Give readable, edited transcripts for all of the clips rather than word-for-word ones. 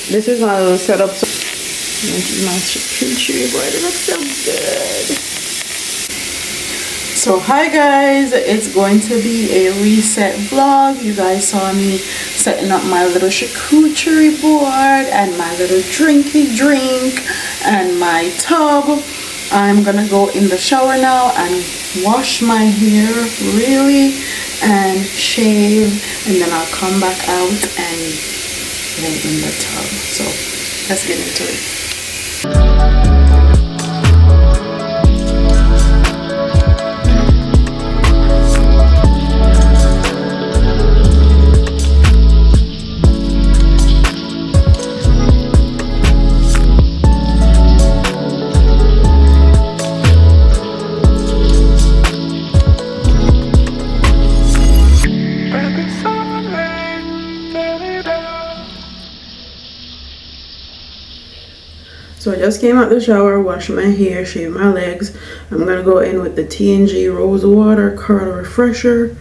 This is my little setup. So this is my charcuterie board. It looks so good. So hi guys, it's going to be a reset vlog. You guys saw me setting up my little charcuterie board and my little drinky drink and my tub. I'm gonna go in the shower now and wash my hair really and shave, and then I'll come back out and lay in the tub. So let's get into it. So I just came out the shower, washed my hair, shaved my legs. I'm gonna go in with the T&G Rose Water Curl Refresher.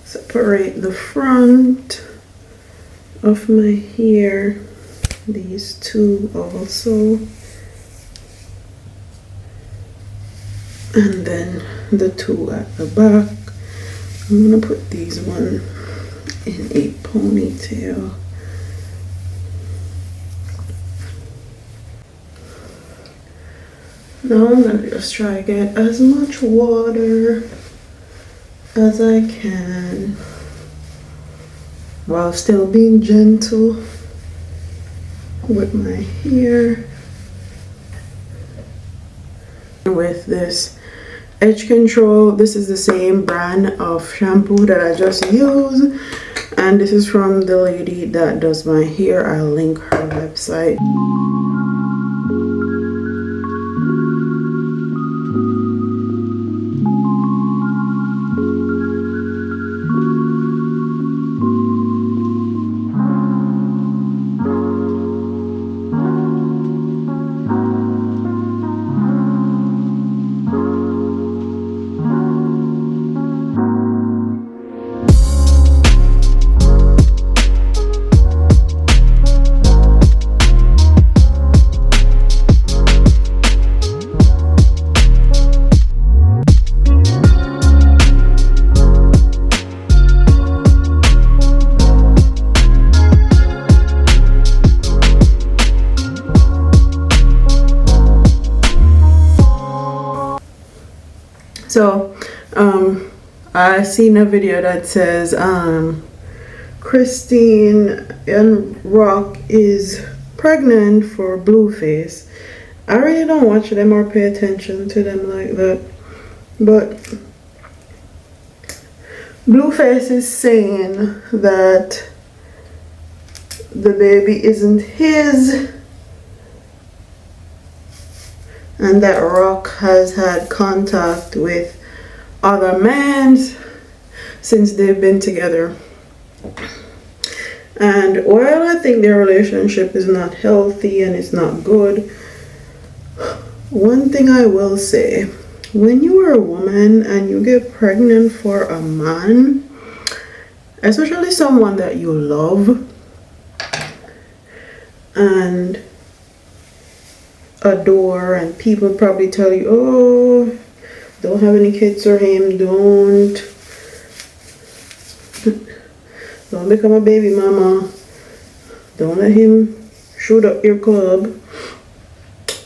Separate the front of my hair. These two also, and then the two at the back. I'm gonna put these one in a ponytail. Now I'm gonna just try to get as much water as I can while still being gentle with my hair. With this edge control, this is the same brand of shampoo that I just used, and this is from the lady that does my hair. I'll link her website. So, I seen a video that says, Christine and Rock is pregnant for Blueface. I really don't watch them or pay attention to them like that. But Blueface is saying that the baby isn't his and that Rock has had contact with other men since they've been together. And while I think their relationship is not healthy and it's not good, one thing I will say, when you are a woman and you get pregnant for a man, especially someone that you love and adore, and people probably tell you, oh, don't have any kids for him, don't become a baby mama, don't let him shoot up your club,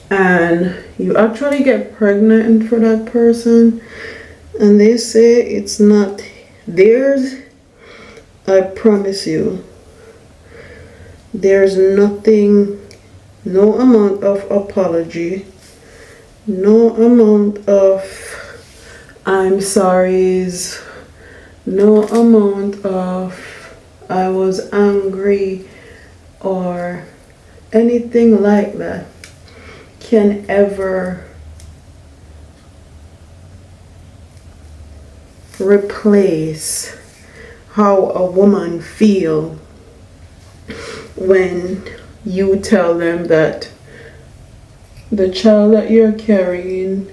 and you actually get pregnant for that person and they say it's not theirs, I promise you, there's nothing, no amount of apology, no amount of I'm sorries, no amount of I was angry or anything like that can ever replace how a woman feel when you tell them that the child that you're carrying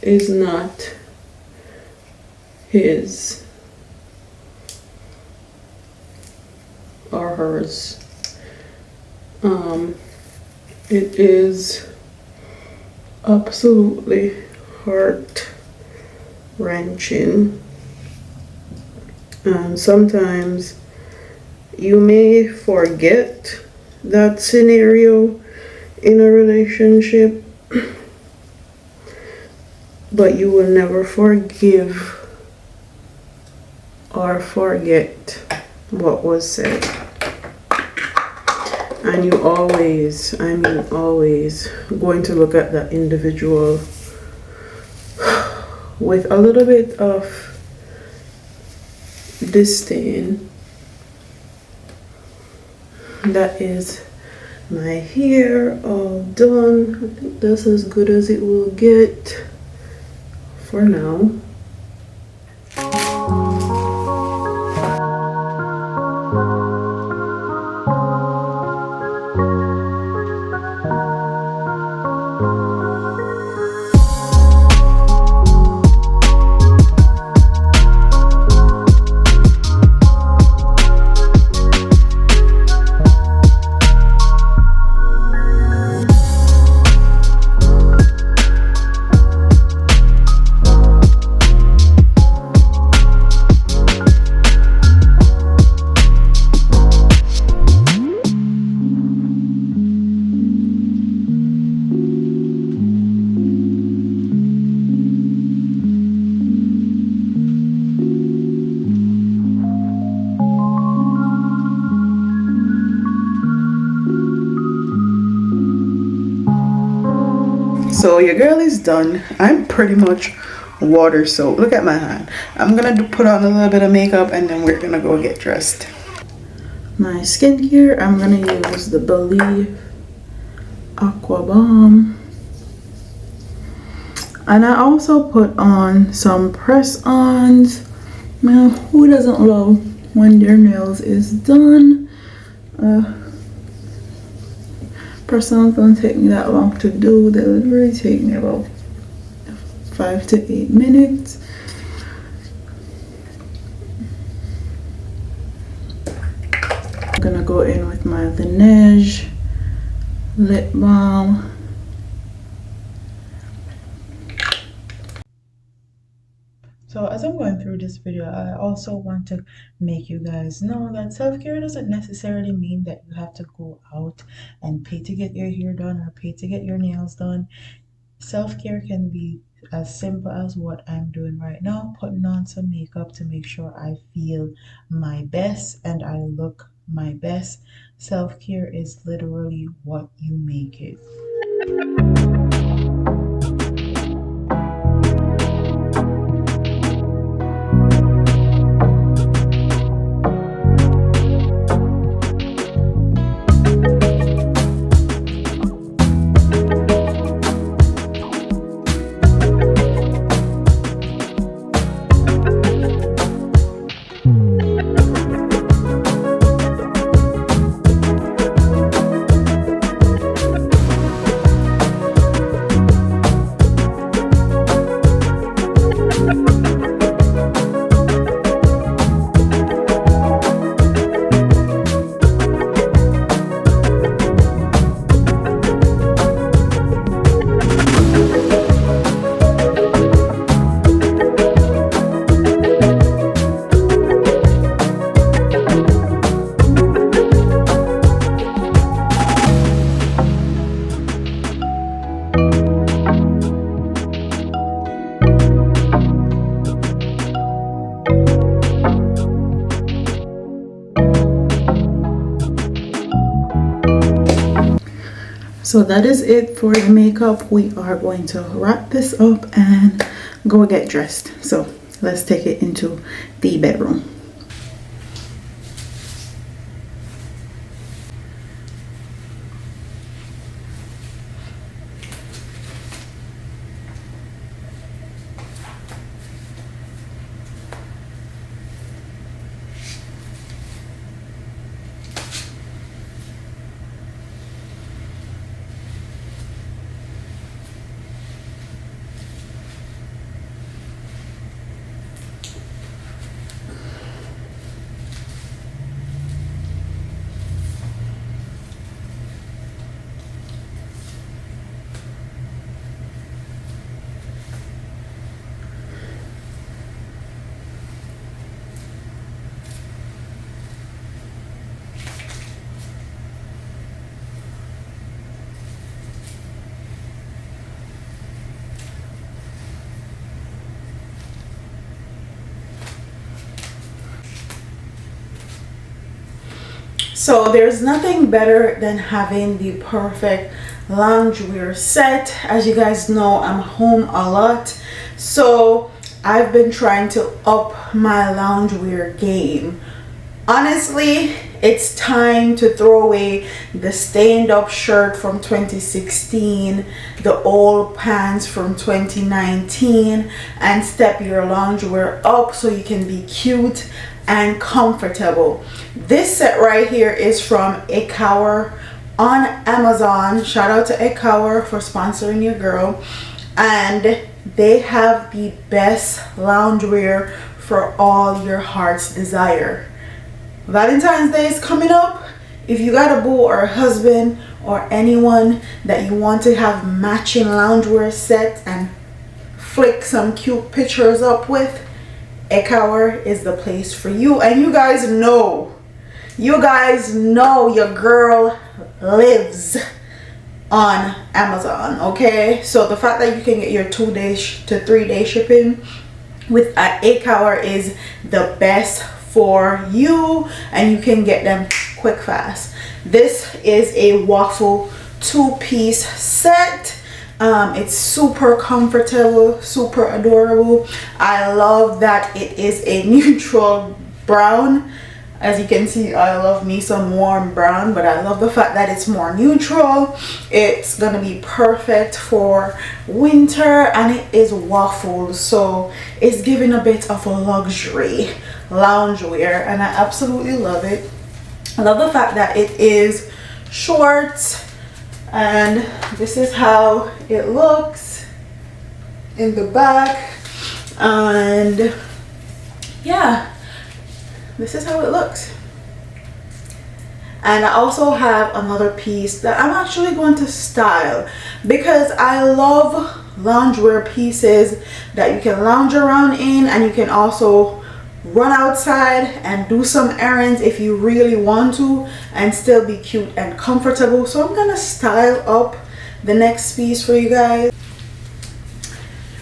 is not his or hers. It is absolutely heart wrenching, and sometimes you may forget that scenario in a relationship, but you will never forgive or forget what was said. And you always, I mean always, going to look at that individual with a little bit of disdain. That is my hair all done. I think that's as good as it will get for now. So your girl is done. I'm pretty much water soaked. Look at my hand. I'm gonna put on a little bit of makeup and then we're gonna go get dressed. My skincare, I'm gonna use the Believe Aqua Balm. And I also put on some press-ons. Now, who doesn't love when their nails is done? Press-ons don't take me that long to do. They literally take me about 5 to 8 minutes. I'm gonna go in with my Laneige lip balm. So as I'm going through this video, I also want to make you guys know that self-care doesn't necessarily mean that you have to go out and pay to get your hair done or pay to get your nails done. Self-care can be as simple as what I'm doing right now, putting on some makeup to make sure I feel my best and I look my best. Self-care is literally what you make it. So that is it for the makeup. We are going to wrap this up and go get dressed. So let's take it into the bedroom. So there's nothing better than having the perfect loungewear set. As you guys know, I'm home a lot, so I've been trying to up my loungewear game. Honestly, it's time to throw away the stained up shirt from 2016, the old pants from 2019, and step your loungewear up so you can be cute and comfortable. This set right here is from Ecower on Amazon. Shout out to Ecower for sponsoring your girl. And they have the best loungewear for all your heart's desire. Valentine's Day is coming up. If you got a boo or a husband or anyone that you want to have matching loungewear set and flick some cute pictures up with, Ecower is the place for you. And you guys know your girl lives on Amazon, okay? So the fact that you can get your 2-day to 3-day shipping with Ecower is the best for you, and you can get them quick fast. This is a waffle 2-piece set. It's super comfortable, super adorable. I love that it is a neutral brown. As you can see, I love me some warm brown, but I love the fact that it's more neutral. It's gonna be perfect for winter, and it is waffles, so it's giving a bit of a luxury loungewear, and I absolutely love it. I love the fact that it is short, and this is how it looks in the back, and yeah, this is how it looks. And I also have another piece that I'm actually going to style, because I love loungewear pieces that you can lounge around in, and you can also run outside and do some errands if you really want to and still be cute and comfortable. So I'm gonna style up the next piece for you guys.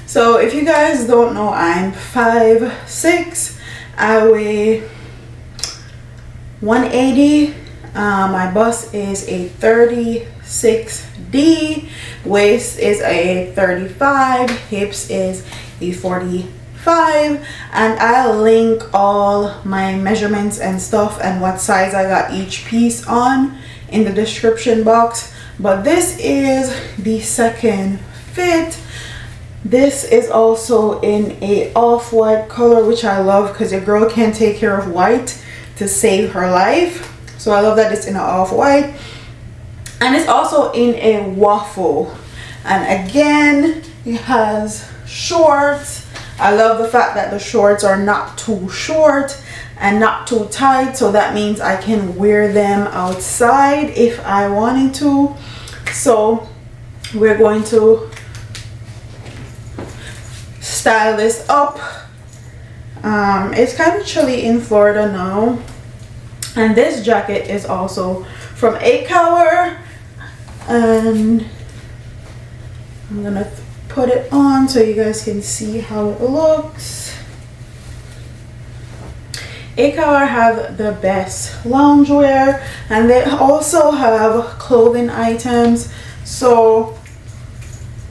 So if you guys don't know, I'm 5'6". I weigh 180. My bust is a 36D. Waist is a 35. Hips is a 45. And I'll link all my measurements and stuff and what size I got each piece on in the description box. But this is the second fit. This is also in a off-white color, which I love because your girl can't take care of white to save her life. So I love that it's in an off-white. And it's also in a waffle. And again, it has shorts. I love the fact that the shorts are not too short and not too tight. So that means I can wear them outside if I wanted to. So we're going to style this up. It's kind of chilly in Florida now, and this jacket is also from 8 Hour, and I'm gonna put it on so you guys can see how it looks. 8 Hour have the best loungewear, and they also have clothing items. So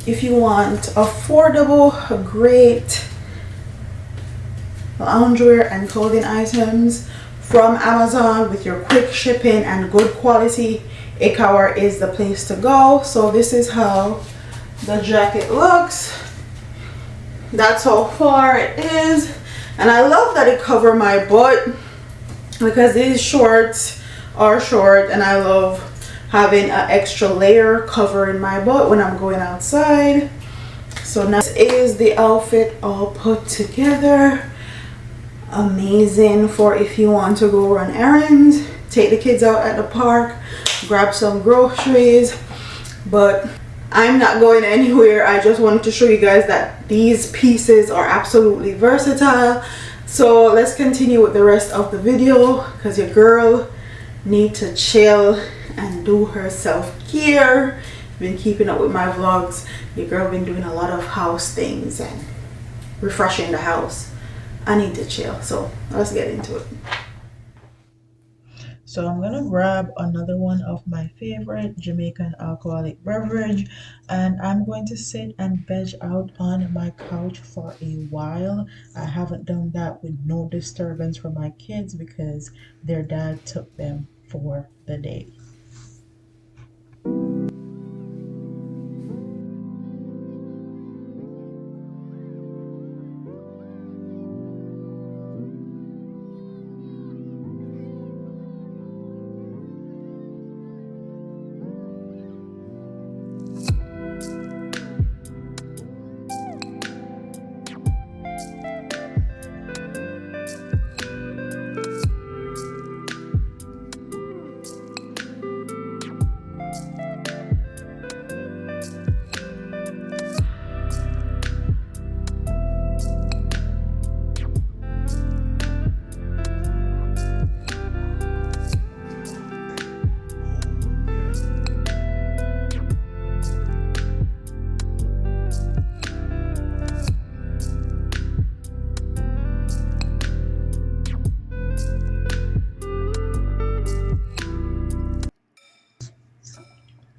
if you want affordable, great loungewear and clothing items from Amazon with your quick shipping and good quality, 8 Hour is the place to go. So this is how the jacket looks. That's how far it is. And I love that it covers my butt because these shorts are short, and I love having an extra layer covering my butt when I'm going outside. So now this is the outfit all put together. Amazing for if you want to go run errands, take the kids out at the park, grab some groceries. But I'm not going anywhere. I just wanted to show you guys that these pieces are absolutely versatile. So let's continue with the rest of the video because your girl need to chill and do her self-care. Been keeping up with my vlogs. Your girl been doing a lot of house things and refreshing the house. I need to chill, so let's get into it. So I'm gonna grab another one of my favorite Jamaican alcoholic beverage, and I'm going to sit and veg out on my couch for a while. I haven't done that with no disturbance from my kids because their dad took them for the day.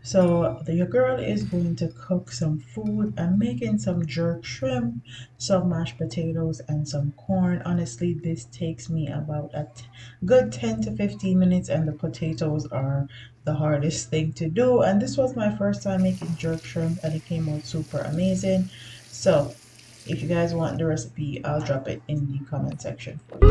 So your girl is going to cook some food. I'm making some jerk shrimp, some mashed potatoes, and some corn. Honestly, this takes me about a good 10 to 15 minutes, and the potatoes are the hardest thing to do. And this was my first time making jerk shrimp, and it came out super amazing. So if you guys want the recipe, I'll drop it in the comment section for you.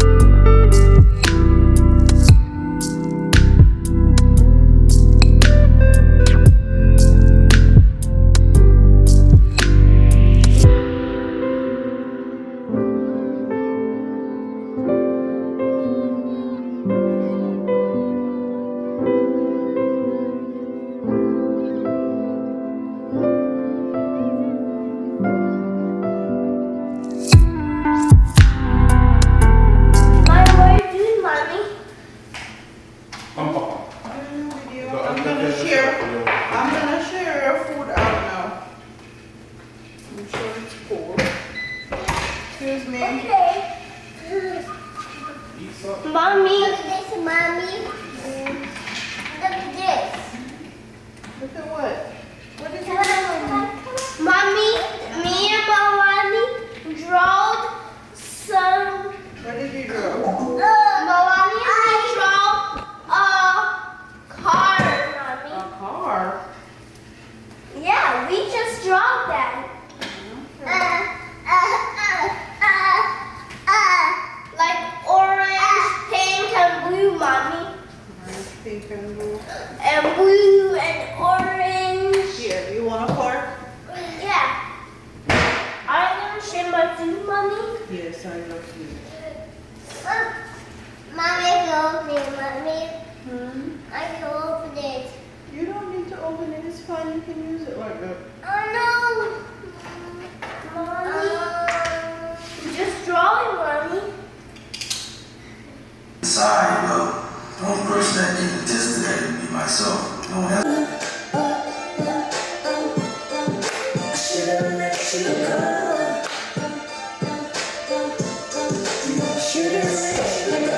I'm gonna share your food out now. I'm sure it's cold. evening. Okay. Mommy. Look at this, mommy. Look at this. Look at what? What did you do? Mommy, me and Malani drawed some. What did you draw? Malani drew a car, mommy. A car. Yeah, we just draw that. Like orange, pink, and blue, mommy. Orange, pink, and blue. And blue and orange. Here, you want a fork? Yeah. Are you gonna share my food, mommy? Yes, I love you. Mommy, open it, mommy. I can open it. You don't need to open it. It's fine. You can use it like that. Oh no! Mommy. Just drawing, mommy. Inside, well, the only person that can attest to that is me myself. No one else. Should've let you go. Should've let you go.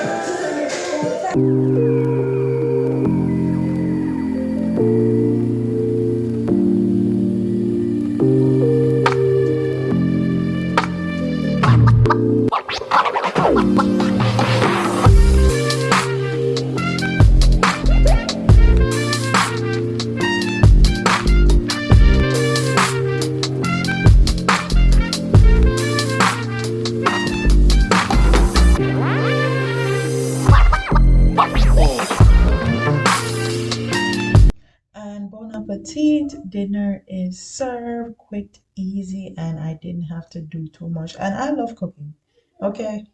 And bon appetit. Dinner is served, quick, easy, and I didn't have to do too much. And I love cooking. Okay.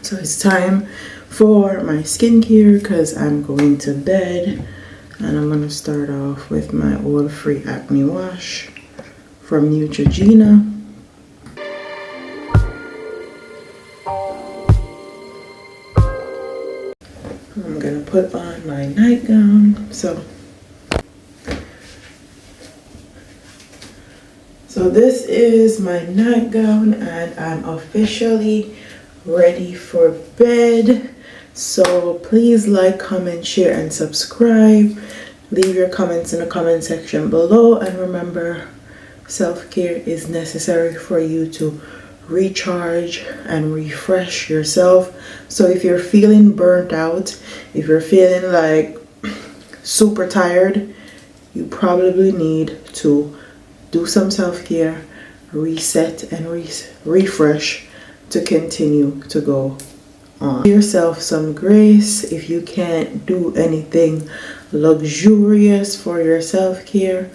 So it's time for my skincare because I'm going to bed. And I'm going to start off with my oil-free acne wash from Neutrogena. I'm going to put on my nightgown. So this is my nightgown and I'm officially ready for bed. So please like, comment, share, and subscribe. Leave your comments in the comment section below. And remember, self-care is necessary for you to recharge and refresh yourself. So if you're feeling burnt out, if you're feeling like super tired, you probably need to do some self-care, reset, and refresh to continue to go on. Give yourself some grace. If you can't do anything luxurious for your self-care,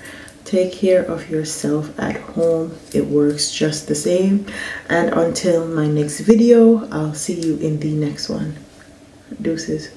take care of yourself at home. It works just the same. And until my next video, I'll see you in the next one. Deuces.